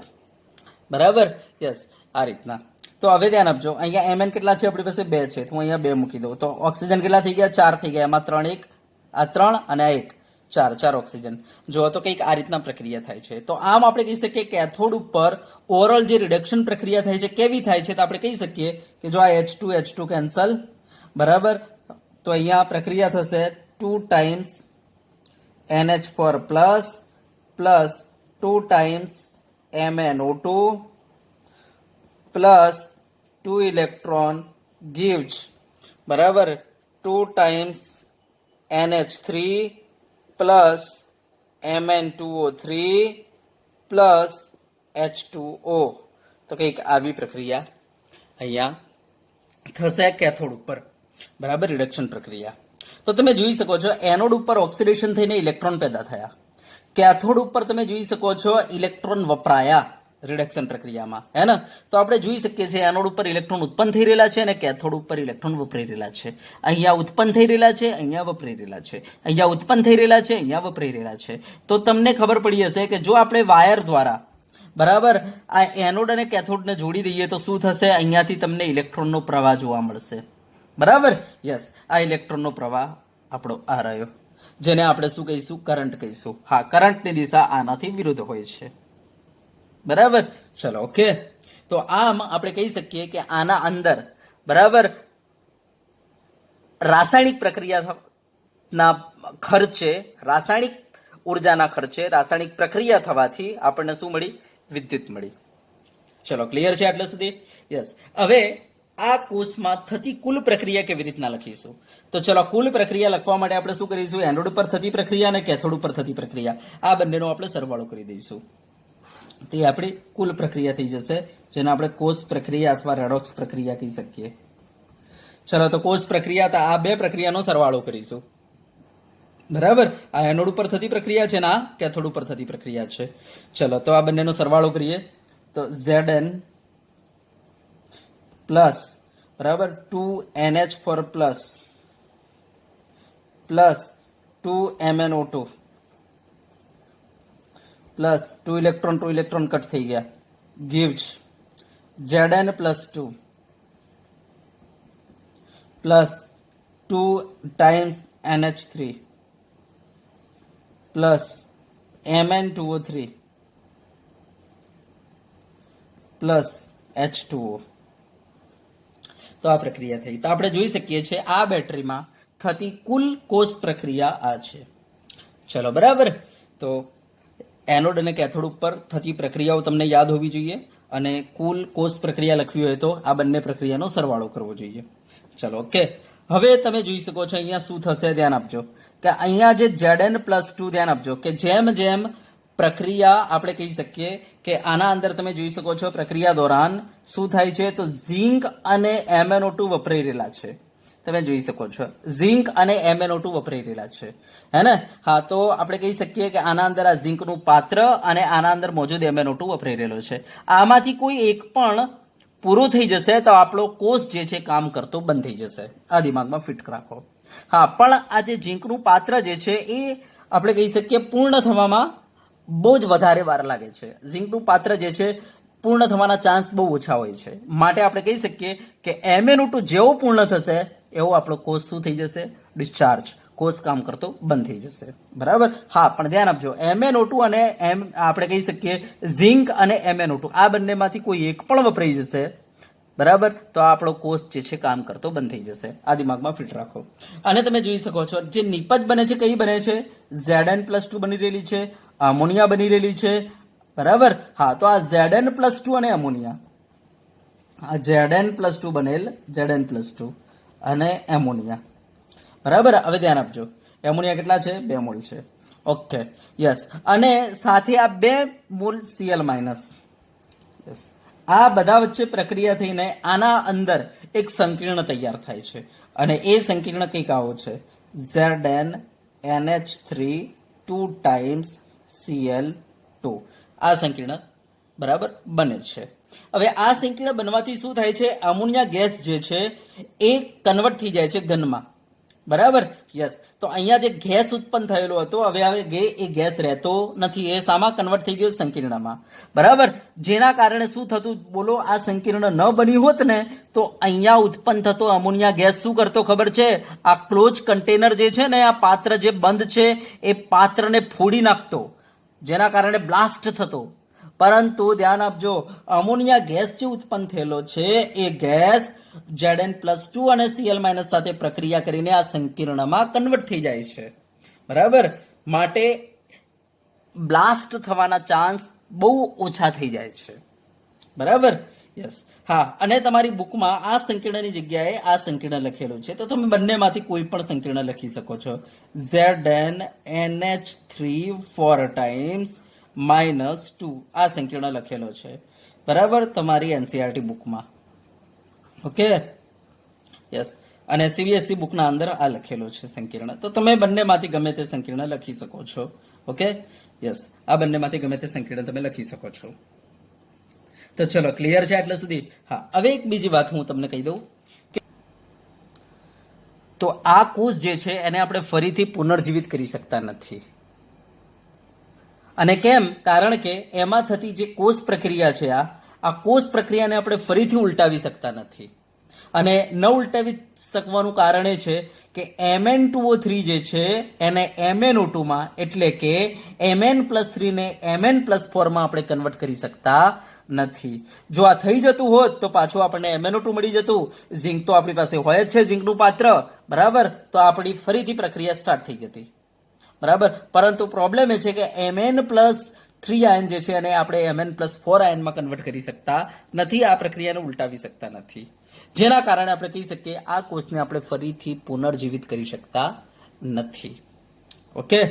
બરાબર, યસ, આ રીતના. તો હવે ધ્યાન આપજો, અહીંયા Mn કેટલા છે આપણી પાસે? 2 છે, તો હું અહીંયા 2 મૂકી દઉં. તો ઓક્સિજન કેટલા થઈ ગયા? 4 થઈ ગયા. એમાં 3 1, આ 3 અને આ 1, 4 ઓક્સિજન. જો તો કંઈક આ રીતના પ્રક્રિયા થાય છે. તો આમ આપણે કહી શકીએ કે કેથોડ ઉપર ઓવરઓલ જે રિડક્શન પ્રક્રિયા થાય છે કેવી થાય છે? તો આપણે કહી શકીએ કે જો આ H2 કેન્સલ, બરાબર, તો અહીંયા પ્રક્રિયા થશે 2 times NH4 plus 2 times MnO2 plus 2 electron gives, બરાબર, 2 times NH3 plus Mn2O3 plus H2O. તો કંઈક આવી પ્રક્રિયા અહીંયા થશે કેથોડ ઉપર, બરાબર, રિડક્શન પ્રક્રિયા. તો તમે જોઈ શકો છો એનોડ ઉપર ઓક્સિડેશન થઈને ઇલેક્ટ્રોન પેદા થયા, કેથોડ ઉપર તમે જોઈ શકો છો ઇલેક્ટ્રોન વપરાયા રિડક્શન પ્રક્રિયામાં, હે ને? તો આપણે જોઈ શકીએ છીએ એનોડ ઉપર ઇલેક્ટ્રોન ઉત્પન્ન થઈ રહેલા છે અને કેથોડ ઉપર ઇલેક્ટ્રોન વપરાઈ રહેલા છે. અહીંયા ઉત્પન્ન થઈ રહેલા છે, અહીંયા વપરાઈ રહેલા છે, અહીંયા ઉત્પન્ન થઈ રહેલા છે, અહીંયા વપરાઈ રહેલા છે. તો તમને ખબર પડી હશે કે જો આપણે વાયર દ્વારા, બરાબર, આ એનોડ અને કેથોડને જોડી દઈએ તો શું થશે? અહીંયાથી તમને ઇલેક્ટ્રોનનો પ્રવાહ જોવા મળશે, બરાબર, યસ. આ ઇલેક્ટ્રોનનો પ્રવાહ આપણો આ રહ્યો, જેને આપણે શું કહીશું? કરંટ કહીશું. હા, કરંટની દિશા આનાથી વિરુદ્ધ હોય છે, બરાબર. ચલો, ઓકે. તો આમ આપણે કહી શકીએ કે આના અંદર, બરાબર, રાસાયણિક પ્રક્રિયાના ખર્ચે, રાસાયણિક ઉર્જાના ખર્ચે રાસાયણિક પ્રક્રિયા થવાથી આપણને શું મળી? વિદ્યુત મળી. ચલો, ક્લિયર છે આટલે સુધી? યસ. હવે આ કોષમાં થતી કુલ પ્રક્રિયા કેવી રીતના લખીશું? તો ચલો, કુલ પ્રક્રિયા લખવા માટે આપણે શું કરીશું? એનોડ ઉપર થતી પ્રક્રિયા અને કેથોડ ઉપર થતી પ્રક્રિયા, આ બંનેનો આપણે સરવાળો કરી દઈશું. તે આપણી કુલ પ્રક્રિયા થઈ જશે, જેને આપણે કોષ પ્રક્રિયા અથવા રેડોક્સ પ્રક્રિયા કહી શકીએ. ચલો, તો કોષ પ્રક્રિયા, તો આ બે પ્રક્રિયાનો સરવાળો કરીશું, બરાબર. આ એનોડ ઉપર થતી પ્રક્રિયા છે ને આ કેથોડ ઉપર થતી પ્રક્રિયા છે. ચલો, તો આ બંનેનો સરવાળો કરીએ તો Zn પ્લસ, બરાબર, 2NH4 plus 2MnO2 plus 2 electron cut થઈ ગયા, gives Zn plus 2 plus 2 times NH3 plus Mn2O3 plus H2O. તો આ પ્રક્રિયા થઈ. તો આપણે જોઈ શકીએ છીએ આ બેટરીમાં થતી કુલ કોષ પ્રક્રિયા આ છે. ચલો, બરાબર. તો એનોડ અને કેથોડ ઉપર થતી પ્રક્રિયાઓ તમને યાદ હોવી જોઈએ અને કુલ કોષ પ્રક્રિયા લખવી હોય તો આ બંને પ્રક્રિયાનો સરવાળો કરવો જોઈએ. ચલો, ઓકે. હવે તમે જોઈ શકો છો અહીંયા શું થશે? ધ્યાન આપજો કે અહીંયા જે Zn+2, ધ્યાન આપજો કે જેમ જેમ પ્રક્રિયા, આપણે કહી શકીએ કે આના અંદર તમે જોઈ શકો છો પ્રક્રિયા દોરાન શું થાય છે? તો ઝિંક અને MnO2 વપરાઈ રહેલા છે. તમે જોઈ શકો છો ઝિંક અને MnO2 વપરાઈ રહેલા છે, હે ને? હા, તો આપણે કહી શકીએ કે આના અંદર આ ઝિંકનું પાત્ર અને આના અંદર મોજૂદ MnO2 વપરાઈ રહેલો છે. આમાંથી કોઈ એક પણ પૂરું થઈ જશે તો આપણો કોષ જે છે કામ કરતો બંધ થઈ જશે. આ દિમાગમાં ફિટ રાખો. હા, પણ આ જે ઝિંકનું પાત્ર જે છે એ આપણે કહી શકીએ પૂર્ણ થવામાં બહુ જ વધારે વાર લાગે છે. ઝિંકનું પાત્ર જે છે પૂર્ણ થવાના ચાન્સ બહુ ઓછા હોય છે. માટે આપણે કહી શકીએ કે MnO2 જેવો પૂર્ણ થશે એવો આપણો કોષ શું થઈ જશે? ડિસ્ચાર્જ, કોષ કામ કરતો બંધ થઈ જશે, બરાબર. હા, પણ ધ્યાન આપજો, MnO2 અને આપણે કહી શકીએ ઝિંક અને MnO2 આ બંનેમાંથી કોઈ એક પણ વપરાઈ જશે, બરાબર, તો આપણો કોષ જે છે કામ કરતો બંધ થઈ જશે. આ દિમાગમાં ફિટ રાખો. અને તમે જોઈ શકો છો જે નિપજ બને છે, કઈ બને છે? Zn+2 બની રહેલી છે, અમોનિયા બની રહેલી છે, બરાબર. હા, તો આ Zn+2 અને અમોનિયા, આ Zn+2 બનેલ, Zn+2 અને એમોનિયા, બરાબર. હવે ધ્યાન આપજો, એમોનિયા કેટલા છે? 2 મોલ છે. Okay, yes. અને સાથે આ 2 મોલ Cl-, યસ. આ બધા વચ્ચે પ્રક્રિયા થઈને આના અંદર એક સંકીર્ણ તૈયાર થાય છે અને એ સંકીર્ણ કંઈક આવો છે, ZnNH3 2 ટાઈમ્સ Cl ટુ આ સંકીર્ણ બરાબર બને છે. હવે આ સંકીર્ણ બનવાથી શું થાય છે, અમોનિયા ગેસ જે છે એ કન્વર્ટ થઈ જાય છે ઘનમાં. બરાબર, યસ. તો અહીંયા જે ગેસ ઉત્પન્ન થયેલો હતો હવે એ ગેસ રહેતો નથી, એ શામાં કન્વર્ટ થઈ ગયો, સંકીર્ણમાં. બરાબર, જેના કારણે શું થતું બોલો, આ સંકીર્ણ ન બની હોત ને તો અહીંયા ઉત્પન્ન થતો અમોનિયા ગેસ શું કરતો ખબર છે, આ ક્લોઝ કન્ટેનર જે છે ને, આ પાત્ર જે બંધ છે એ પાત્રને ફોડી નાખતો, જેના કારણે બ્લાસ્ટ થતો. પરંતુ ધ્યાન આપજો, અમોનિયા ગેસ જે ઉત્પન્ન થયેલો છે એ ગેસ Zn+2 અને Cl- સાથે પ્રક્રિયા કરીને આ સંકીર્ણમાં કન્વર્ટ થઈ જાય છે. બરાબર, માટે બ્લાસ્ટ થવાના ચાન્સ બહુ ઓછા થઈ જાય છે. બરાબર, યસ. હા, અને તમારી બુકમાં આ સંકીર્ણની જગ્યાએ આ સંકીર્ણ લખેલું છે, તો તમે બંનેમાંથી કોઈ પણ સંકીર્ણ લખી શકો છો. ZnNH3 4 times -2 આ સંકીર્ણ લખેલો છે. બરાબર, તમારી એનસીઆરટી બુકમાં. Okay, yes. અને સીબીએસઈ બુકના અંદર આ લખેલો છે સંકીર્ણ. તો તમે બંનેમાંથી ગમે તે સંકીર્ણ લખી શકો છો. Okay, yes. આ બંનેમાંથી ગમે તે સંકીર્ણ તમે લખી શકો છો. તો ચલો, ક્લિયર છે આટલા સુધી? હા, હવે એક બીજી વાત હું તમને કહી દઉં કે તો આ કોષ જે છે એને આપણે ફરીથી પુનર્જીવિત કરી શકતા નથી. અને કેમ? કારણ કે એમાં થતી જે કોષ પ્રક્રિયા છે, આ કોષ પ્રક્રિયાને આપણે ફરીથી ઉલટાવી શકતા નથી. અને ન ઉલટાવી શકવાનું કારણ એ છે કે Mn2O3 જે છે એને MnO2 માં, એટલે કે Mn+3 ને Mn+4 માં આપણે કન્વર્ટ કરી શકતા નથી. જો આ થઈ જતું હોત તો પાછું આપણને MnO2 મળી જતું. ઝીંક તો આપણી પાસે હોય જ છે, ઝીંકનું પાત્ર. બરાબર, તો આપણી ફરીથી પ્રક્રિયા સ્ટાર્ટ થઈ જતી. બરાબર, પરંતુ પ્રોબ્લેમ એ છે કે Mn+3 આયન જે છે એને આપણે Mn+4 આયનમાં કન્વર્ટ કરી શકતા નથી, આ પ્રક્રિયાને ઉલટાવી શકતા નથી. જેના કારણે આપણે કહી શકીએ આ કોષને આપણે ફરીથી પુનર્જીવિત કરી શકતા નથી. ઓકે,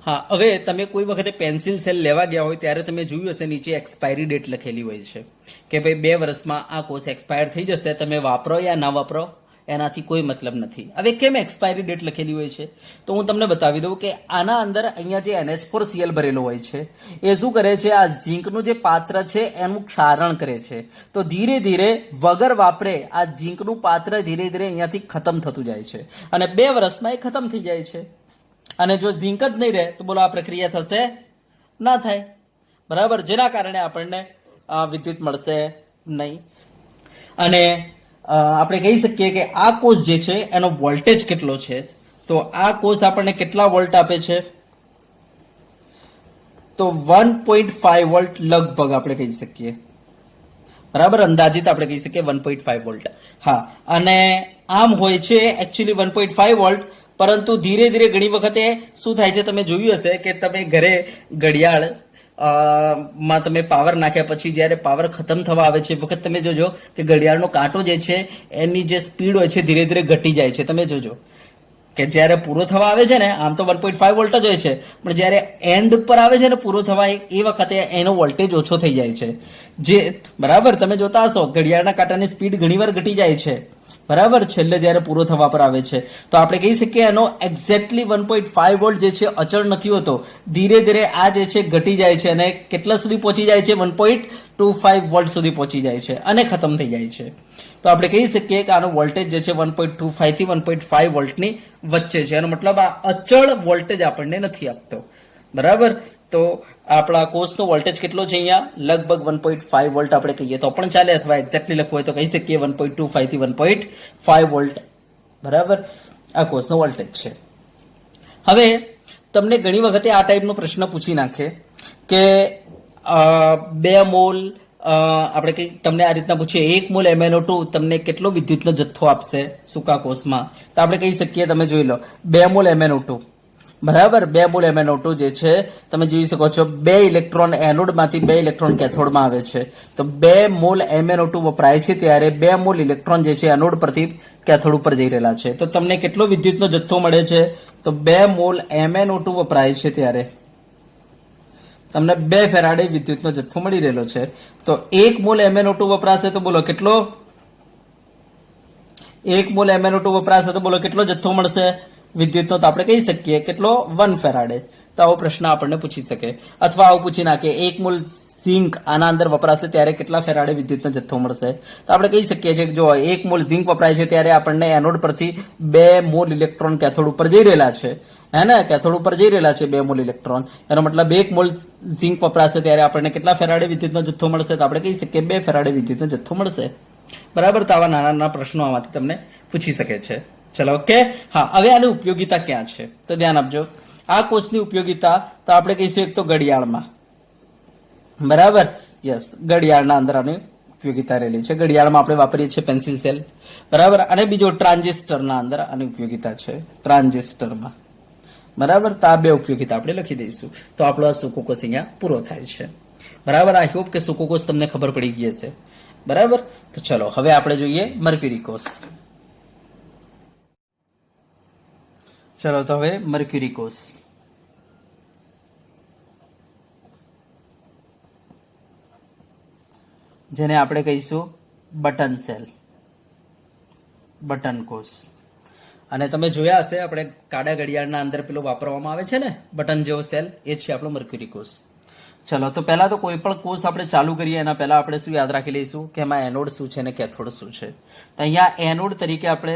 હા. હવે તમે કોઈ વખતે પેન્સિલ સેલ લેવા ગયા હોય ત્યારે તમે જોયું હશે નીચે એક્સપાયરી ડેટ લખેલી હોય છે કે ભાઈ 2 વર્ષમાં આ કોષ એક્સપાયર થઈ જશે, તમે વાપરો યા ના વાપરો એનાથી કોઈ મતલબ નથી. હવે કેમ એક્સપાયરી ડેટ લખેલી હોય છે, તો હું તમને બતાવી દઉં કે આના અંદર અહીંયા જે NH4Cl ભરેલો હોય છે એ શું કરે છે, આ ઝીંકનું જે પાત્ર છે એનું ક્ષારણ કરે છે. તો ધીરે ધીરે વગર વાપરે આ ઝીંકનું પાત્ર ધીરે ધીરે અહીંયાથી ખતમ થતું જાય છે અને 2 વર્ષમાં એ ખતમ થઈ જાય છે. અને જો ઝીંક જ નહીં રહે તો બોલો આ પ્રક્રિયા થશે? ના થાય. બરાબર, જેના કારણે આપણને વિદ્યુત મળશે નહીં. અને આપણે કહી શકીએ કે આ કોષ જે છે એનો વોલ્ટેજ કેટલો છે, તો આ કોષ આપણને કેટલા વોલ્ટ આપે છે, તો 1.5 વોલ્ટ લગભગ આપણે કહી શકીએ. બરાબર, અંદાજિત આપણે કહી શકીએ 1.5 વોલ્ટ. હા, અને આમ હોય છે એકચ્યુઅલી 1.5 વોલ્ટ, પરંતુ ધીરે ધીરે ઘણી વખતે શું થાય છે, તમે જોયું હશે કે તમે ઘરે ઘડિયાળ માં તમે પાવર નાખ્યા પછી જ્યારે પાવર ખતમ થવા આવે છે વખત તમે જોજો કે ઘડિયાળનો કાંટો જે છે એની જે સ્પીડ હોય છે ધીરે ધીરે ઘટી જાય છે. તમે જોજો કે જ્યારે પૂરો થવા આવે છે ને, આમ તો 1.5 વોલ્ટ જ હોય છે, પણ જ્યારે એન્ડ પર આવે છે ને પૂરો થવા, એ વખતે એનો વોલ્ટેજ ઓછો થઈ જાય છે. જે બરાબર તમે જોતા હશો ઘડિયાળના કાંટાની સ્પીડ ઘણીવાર ઘટી જાય છે. બરાબર, છેલ્લે જ્યારે પૂરો થવા પર આવે છે તો આપણે કહી શકીએ એનો એક્ઝેક્ટલી 1.5 વોલ્ટ જે છે અચળ નથી હોતો, ધીરે ધીરે આ જે છે ઘટી જાય છે અને કેટલા સુધી પહોંચી જાય છે, 1.25 વોલ્ટ સુધી પહોંચી જાય છે અને ખતમ થઈ જાય છે. તો આપણે કહી શકીએ કે આનો વોલ્ટેજ જે છે 1.25 થી 1.5 વોલ્ટની વચ્ચે છે. એનો મતલબ આ અચળ વોલ્ટેજ આપણને નથી આપતો. બરાબર, તો આપણા કોષનો વોલ્ટેજ કેટલો છે અહીંયા, લગભગ 1.5 વોલ્ટ આપણે કહીએ તો પણ ચાલે, અથવા એક્ઝેક્ટલી લખવું હોય તો કહી શકીએ 1.25 થી 1.5 વોલ્ટ. બરાબર, આ કોષનો વોલ્ટેજ છે. હવે તમને ઘણી વખતે આ ટાઈપનો પ્રશ્ન પૂછી નાખે કે 2 મોલ આપણે કઈ તમને આ રીતના પૂછીએ 1 મોલ MnO2 તમને કેટલો વિદ્યુતનો જથ્થો આપશે સૂકા કોષમાં, તો આપણે કહી શકીએ, તમે જોઈ લો 2 મોલ MnO2. બરાબર, 2 મોલ MnO2 જે છે તમે જોઈ શકો છો 2 ઇલેક્ટ્રોન એનોડમાંથી 2 ઇલેક્ટ્રોન કેથોડમાં આવે છે. તો 2 મોલ MnO2 વપરાય છે ત્યારે 2 મોલ ઇલેક્ટ્રોન જે છે એનોડ પરથી કેથોડ ઉપર જઈ રહેલા છે. તો તમને કેટલો વિદ્યુતનો જથ્થો મળે છે, તો 2 મોલ MnO2 વપરાય છે ત્યારે તમને 2 ફેરાડે વિદ્યુતનો જથ્થો મળી રહેલો છે. તો 1 મોલ MnO2 વપરાશે તો બોલો કેટલો, 1 મોલ MnO2 વપરાશે તો બોલો કેટલો જથ્થો મળશે વિદ્યુતનો, તો આપણે કહી શકીએ કેટલો, 1 ફેરાડે. તો આવો પ્રશ્ન આપણને પૂછી શકે, અથવા આવું પૂછી નાખે 1 મોલ ઝીંક આના અંદર વપરાશે ત્યારે કેટલા ફેરાડે વિદ્યુતનો જથ્થો મળશે. તો આપણે કહી શકીએ છીએ કે જો 1 મોલ ઝીંક વપરાય છે ત્યારે આપણને એનોડ પરથી 2 મોલ ઇલેક્ટ્રોન કેથોડ ઉપર જઈ રહેલા છે, હે ને, કેથોડ ઉપર જઈ રહેલા છે 2 મોલ ઇલેક્ટ્રોન. એનો મતલબ 1 મોલ ઝીંક વપરાશે ત્યારે આપણને કેટલા ફેરાડે વિદ્યુતનો જથ્થો મળશે, તો આપણે કહી શકીએ 2 ફેરાડે વિદ્યુતનો જથ્થો મળશે. બરાબર. તો આવા નાના નાના પ્રશ્નો આમાંથી તમને પૂછી શકે છે. ચલો, ઓકે. હા, હવે આની ઉપયોગિતા ક્યાં છે તો ધ્યાન આપજો. આ કોષની ઉપયોગિતા તો આપણે કહીશું એક તો ઘડિયાળમાં, બરાબર. યસ, ઘડિયાળના અંદર આની ઉપયોગિતા રહેલી છે. ઘડિયાળમાં આપણે વાપરીએ છીએ પેન્સિલ સેલ, બરાબર. અને બીજો ટ્રાન્ઝિસ્ટરના અંદર આની ઉપયોગિતા છે, ટ્રાન્ઝિસ્ટરમાં, બરાબર. તો આ બે ઉપયોગિતા આપણે લખી દઈશું. તો આપણો આ સૂકોકોષ અહીંયા પૂરો થાય છે, બરાબર. આઈ હોપ કે સૂકોકોષ તમને ખબર પડી ગઈ હશે, બરાબર. તો ચલો હવે આપણે જોઈએ મર્ક્યુરી કોષ. ચલો તો હવે મર્ક્યુરી કોષ, જેને આપણે કહીશું બટન સેલ, બટન કોષ. અને તમે જોયા હશે આપણે કાળા ઘડિયાળના અંદર પેલો વાપરવામાં આવે છે ને બટન જેવો સેલ, એ છે આપણો મર્ક્યુરી કોષ. ચલો તો પહેલા તો કોઈ પણ કોષ આપણે ચાલુ કરીએ એના પહેલા આપણે શું યાદ રાખી લઈશું કે એમાં એનોડ શું છે અને કેથોડ શું છે. તો અહીંયા એનોડ તરીકે આપણે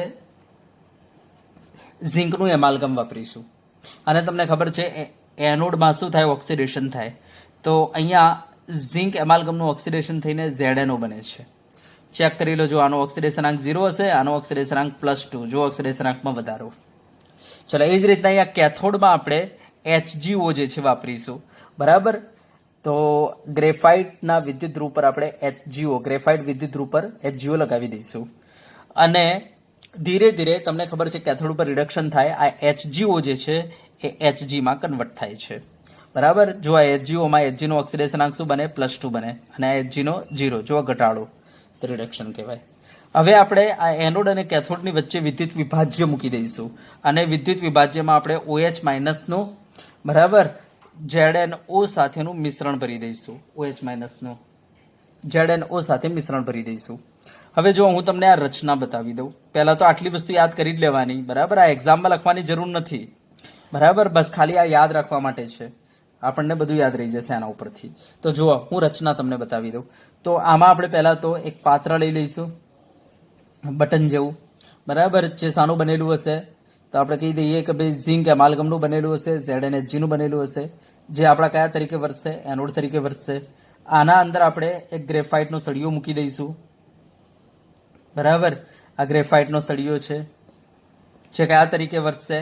ઝીંકનું એમાલ્ગમ વાપરીશું. અને તમને ખબર છે એનોડમાં શું થાય, ઓક્સિડેશન થાય. તો અહીંયા ઝીંક એમાલ્ગમનું ઓક્સિડેશન થઈને ZNO બને છે. ચેક કરી લો, જો આનો ઓક્સિડેશનાંક 0 હશે, આનો ઓક્સિડેશનાંક +2, જો ઓક્સિડેશનાંકમાં વધારો. ચલો એ જ રીતના અહીંયા કેથોડમાં આપણે HGO જે છે વાપરીશું, બરાબર. તો ગ્રેફાઇટના વિદ્યુત ધ્રુવ પર આપણે HGO, ગ્રેફાઇટ વિદ્યુત ધ્રુવ પર HGO લગાવી દઈશું. અને ધીરે ધીરે તમને ખબર છે કેથોડ ઉપર રિડક્શન થાય, આ HGO જે છે એ Hg માં કન્વર્ટ થાય છે, બરાબર. જો આ HGO માં Hg નો ઓક્સિડેશનાંક શું બને, +2 બને, અને આ Hg નો 0, જો ઘટાડો, તો રિડક્શન કહેવાય. હવે આપણે આ એનોડ અને કેથોડની વચ્ચે વિદ્યુત વિભાજ્ય મૂકી દઈશું. અને વિદ્યુત વિભાજ્યમાં આપણે OH- નું, બરાબર, ZNO સાથેનું મિશ્રણ ભરી દઈશું. OH- નું ZNO સાથે મિશ્રણ ભરી દઈશું. હવે જો હું તમને આ રચના બતાવી દઉં, પહેલા તો આટલી વસ્તુ યાદ કરી જ લેવાની, બરાબર. આ એક્ઝામમાં લખવાની જરૂર નથી, બરાબર. બસ ખાલી આ યાદ રાખવા માટે છે, આપણને બધું યાદ રહી જશે આના ઉપરથી. તો જુઓ, હું રચના તમને બતાવી દઉં. તો આમાં આપણે પહેલા તો એક પાત્ર લઈ લઈશું બટન જેવું, બરાબર. જે સાનું બનેલું હશે તો આપણે કહી દઈએ કે ભાઈ ઝીંક એમાલ્ગમનું બનેલું હશે, ZnHg નું બનેલું હશે, જે આપણા કયા તરીકે વર્તશે, એનોડ તરીકે વર્તશે. આના અંદર આપણે એક ગ્રેફાઇટનો સળિયો મૂકી દઈશું, બરાબર. આ ગ્રેફાઇટનો સળિયો છે, જે કયા તરીકે વર્તશે,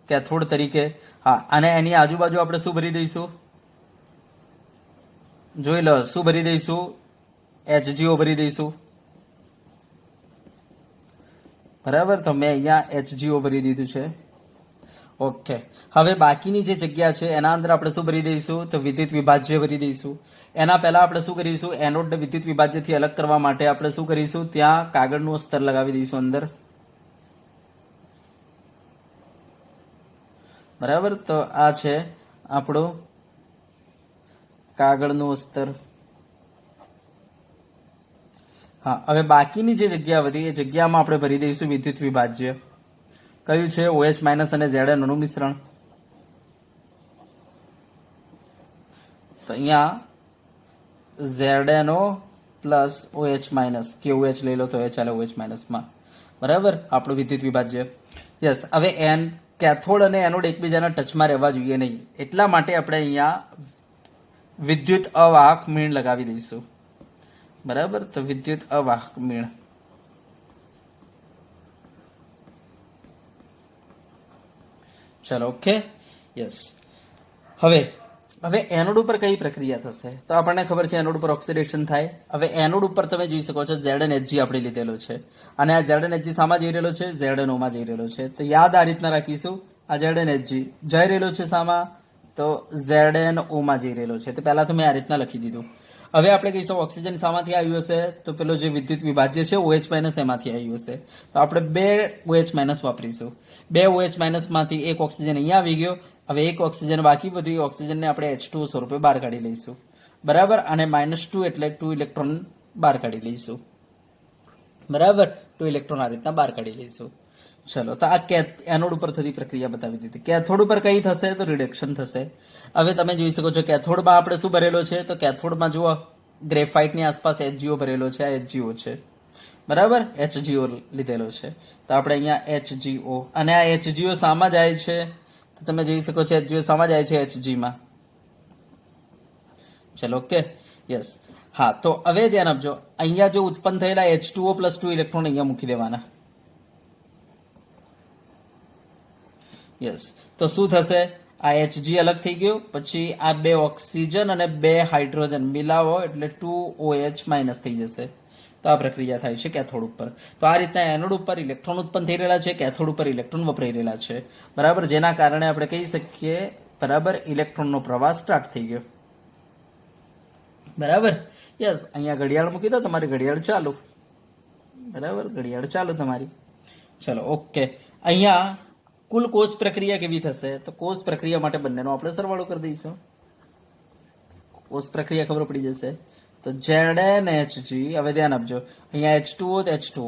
કેથોડ તરીકે. હા, અને એની આજુબાજુ આપણે શું ભરી દઈશું, જોઈ લો, શું ભરી દઈશું, HGO ભરી દઈશું, બરાબર. તો મેં અહીંયા HGO ભરી દીધું છે, ઓકે. હવે બાકીની જે જગ્યા છે એના અંદર આપણે શું ભરી દઈશું, તો વિદ્યુત વિભાજ્ય ભરી દઈશું. એના પહેલા આપણે શું કરીશું, એનોડને વિદ્યુત વિભાજ્યથી અલગ કરવા માટે આપણે શું કરીશું, ત્યાં કાગળનું સ્તર લગાવી દઈશું અંદર, બરાબર. તો આ છે આપણું કાગળનું સ્તર. હા, હવે બાકીની જે જગ્યા વધી એ જગ્યામાં આપણે ભરી દઈશું વિદ્યુત વિભાજ્ય. કયું છે, OH- અને ZNO નું મિશ્રણ. તો અહીંયા ZNO પ્લસ OH- કે OH લઈ લો તો એ ચાલે, OH- માં, બરાબર, આપણું વિદ્યુત વિભાજ્ય. યસ. હવે કેથોડ અને એનોડ એકબીજાના ટચમાં રહેવા જોઈએ નહીં, એટલા માટે આપણે અહીંયા વિદ્યુત અવાહક મીણ લગાવી દઈશું, બરાબર. તો વિદ્યુત અવાહક મીણ, ચલો, ઓકે. યસ. હવે એનોડ ઉપર કઈ પ્રક્રિયા થશે, તો આપણને ખબર છે એનોડ ઉપર ઓક્સિડેશન થાય. હવે એનોડ ઉપર તમે જોઈ શકો છો ZnHg આપણે લીધેલો છે, અને આ ZnHg શામાં જઈ રહેલો છે, ZNO માં જઈ રહેલો છે. તો યાદ આ રીતના રાખીશું, આ ZnHg જઈ રહેલો છે શામાં, તો ZNO માં જઈ રહેલો છે. તો પહેલા તો મેં આ રીતના લખી દીધું. હવે આપણે કહીશું ઓક્સિજન શામાંથી આવ્યું હશે, તો પેલો જે વિદ્યુત વિભાજ્ય છે OH- એમાંથી આવ્યું હશે. તો આપણે 2 OH- વાપરીશું. 2 OH- માંથી એક ઓક્સિજન અહીંયા આવી ગયો. હવે એક ઓક્સિજન બાકી બધી ઓક્સિજનને આપણે H2O સ્વરૂપે બહાર કાઢી લઈશું, બરાબર. અને -2 એટલે 2 ઇલેક્ટ્રોન બહાર કાઢી લઈશું, બરાબર. 2 ઇલેક્ટ્રોન આ રીતના બહાર કાઢી લઈશું. ચલો તો આ એનોડ ઉપર થતી પ્રક્રિયા બતાવી દીધી. કેથોડ ઉપર કઈ થશે તો રિડક્શન થશે. હવે તમે જોઈ શકો છો કેથોડમાં આપણે શું ભરેલો છે તો કેથોડમાં જુઓ ગ્રેફાઇટની આસપાસ HgO ભરેલો છે. આ HgO છે બરાબર, HgO લીધેલો છે. તો આપણે અહીંયા HgO અને આ HgO શામાં જાય છે તો તમે જોઈ શકો છો HgO શામાં જાય છે Hg માં. ચલો ઓકે યસ હા. તો હવે ધ્યાન આપજો અહીંયા જો ઉત્પન્ન થયેલા H2O+2 ઇલેક્ટ્રોન અહીંયા મૂકી દેવાના. યસ તો શું થશે આ Hg અલગ થઈ ગયું, પછી આ બે ઓક્સિજન અને બે હાઇડ્રોજન મિલાવો એટલે 2OH- થઈ જશે. તો આ પ્રક્રિયા થાય છે કેથોડ ઉપર. તો આ રીતના એનોડ ઉપર ઇલેક્ટ્રોન ઉત્પન્ન થઈ રહેલા છે, કેથોડ ઉપર ઇલેક્ટ્રોન વપરાઈ રહેલા છે બરાબર, જેના કારણે આપણે કહી શકીએ બરાબર ઇલેક્ટ્રોનનો પ્રવાસ સ્ટાર્ટ થઈ ગયો બરાબર. યસ અહીંયા ઘડિયાળ મૂકી દો, તમારી ઘડિયાળ ચાલુ બરાબર, ઘડિયાળ ચાલુ તમારી. ચલો ઓકે. અહીંયા કુલ કોષ પ્રક્રિયા કેવી થશે તો કોષ પ્રક્રિયા માટે બંનેનો આપણે સરવાળો કરી દઈશું. કોષ પ્રક્રિયા ખબર પડી જશે. તો ZnHg, હવે ધ્યાન આપજો અહીંયા H2O તો H2O,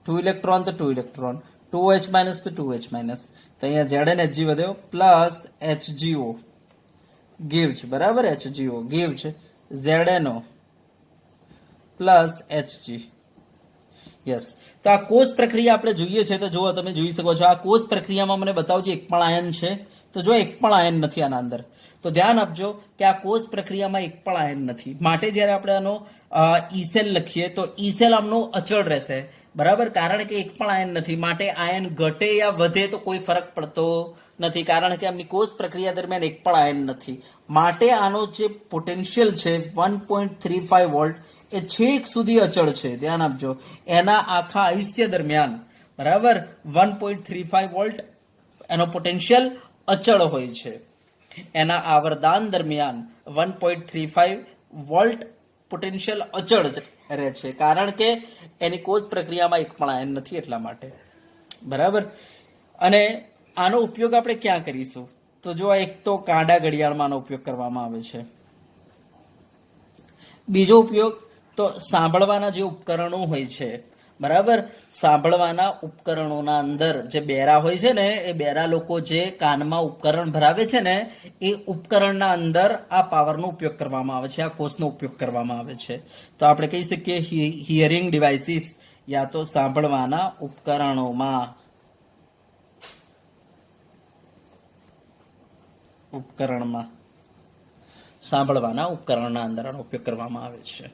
2 ઇલેક્ટ્રોન તો 2 ઇલેક્ટ્રોન, 2H- તો 2H-, તો અહીંયા ZnHg વધ્યો પ્લસ HgO ગીવ છે બરાબર, HgO ગીવ છે ZnO પ્લસ Hg. યસ તો આ કોષ પ્રક્રિયા આપણે જોઈએ છે તો જુઓ તમે જોઈ શકો છો આ કોષ પ્રક્રિયામાં મને બતાવજો એક પણ આયન છે તો જો એક પણ આયન નથી આના અંદર. તો ધ્યાન આપજો કે આ કોષ પ્રક્રિયામાં એક પણ આયન નથી, માટે જ્યારે આપણે આનો ઈ-સેલ લખીએ તો ઈ-સેલ આમનો અચળ રહેશે બરાબર, કારણ કે એક પણ આયન નથી. માટે આયન ઘટે યા વધે તો કોઈ ફરક પડતો નથી, કારણ કે આમની કોષ પ્રક્રિયા દરમિયાન એક પણ આયન નથી. માટે આનો જે પોટેન્શિયલ છે 1.35 વોલ્ટ એ છેક સુધી અચળ છે. ધ્યાન આપજો એના આખા આયુષ્ય દરમિયાન બરાબર 1.35 વોલ્ટ એનો પોટેન્શિયલ અચળ હોય છે. એના આવરદાન દરમિયાન 1.35 વોલ્ટ પોટેન્શિયલ અચળ રહે છે, કારણ કે એની કોષ પ્રક્રિયામાં એક પણ આયન નથી એટલા માટે બરાબર. અને આનો ઉપયોગ આપણે ક્યાં કરીશું તો જો એક તો કાંડા ઘડિયાળમાં આનો ઉપયોગ કરવામાં આવે છે. બીજો ઉપયોગ તો સાંભળવાના જે ઉપકરણો હોય છે બરાબર, સાંભળવાના ઉપકરણોના અંદર જે બેરા હોય છે ને એ બેરા લોકો જે કાનમાં ઉપકરણ ભરાવે છે ને એ ઉપકરણના અંદર આ પાવરનો ઉપયોગ કરવામાં આવે છે, આ કોષનો ઉપયોગ કરવામાં આવે છે. તો આપણે કહી શકીએ હિયરિંગ ડિવાઇસીસ યા તો સાંભળવાના ઉપકરણોમાં સાંભળવાના ઉપકરણના અંદર આનો ઉપયોગ કરવામાં આવે છે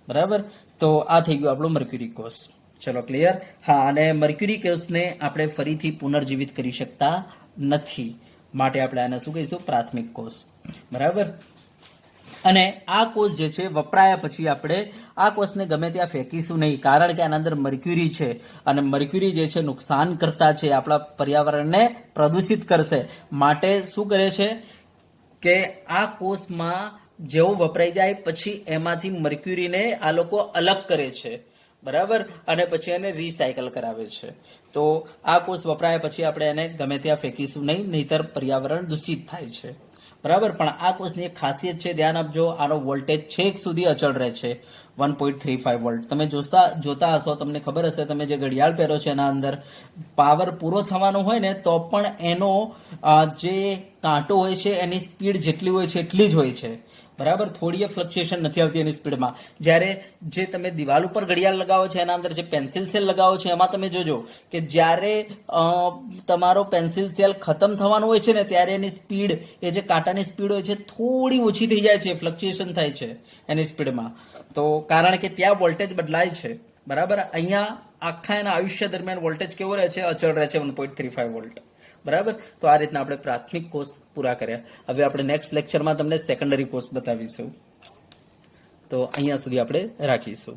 બરાબર. તો આ થઈ ગયું આપણું મર્ક્યુરી કોષ. ચલો ક્લિયર હા. અને મર્ક્યુરી કોષને આપણે ફરીથી પુનર્જીવિત કરી શકતા નથી, માટે આપણે આને શું કહીશું પ્રાથમિક કોષ બરાબર. અને આ કોષ જે છે વપરાયા પછી આપણે આ કોષને ગમે ત્યાં ફેંકીશું નહીં, કારણ કે આના અંદર મર્ક્યુરી છે અને મર્ક્યુરી જે છે નુકસાન કરતા છે, આપણા પર્યાવરણને પ્રદૂષિત કરશે. માટે શું કરે છે કે આ કોષમાં જેવું વપરાઈ જાય પછી એમાંથી મર્ક્યુરીને આ લોકો અલગ કરે છે બરાબર, અને પછી એને રિસાયકલ કરાવે છે. તો આ કોષ વપરાયા પછી આપણે એને ગમે ત્યાં ફેંકીશું નહીં, નહીતર પર્યાવરણ દૂષિત થાય છે બરાબર. પણ આ કોષની એક ખાસિયત છે, ધ્યાન આપજો આનો વોલ્ટેજ છેક સુધી અચળ રહે છે 1.35 વોલ્ટ. તમે જોતા હશો, તમને ખબર હશે, તમે જે ઘડિયાળ પહેરો છો એના અંદર પાવર પૂરો થવાનો હોય ને તો પણ એનો જે કાંટો હોય છે એની સ્પીડ જેટલી હોય છે એટલી જ હોય છે બરાબર, થોડી ફ્લક્ચ્યુએશન નથી આવતી એની સ્પીડમાં. જ્યારે જે તમે દિવાલ ઉપર ઘડિયાળ લગાવો છો એના અંદર જે પેન્સિલ સેલ લગાવો છો એમાં તમે જોજો કે જ્યારે તમારો પેન્સિલ સેલ ખતમ થવાનો હોય છે ને ત્યારે એની સ્પીડ, એ જે કાંટાની સ્પીડ હોય છે થોડી ઓછી થઈ જાય છે, ફ્લક્ચ્યુએશન થાય છે એની સ્પીડમાં. તો કારણ કે ત્યાં વોલ્ટેજ બદલાય છે બરાબર. અહીંયા આખા એના આયુષ્ય દરમિયાન વોલ્ટેજ કેવો રહે છે, અચળ રહે છે 1.35 વોલ્ટ બરાબર. તો આ રીતના આપણે પ્રાથમિક કોષ પૂરા કર્યા. હવે આપણે નેક્સ્ટ લેક્ચરમાં તમને સેકન્ડરી કોષ બતાવીશું. તો અહીંયા સુધી આપણે રાખીશું.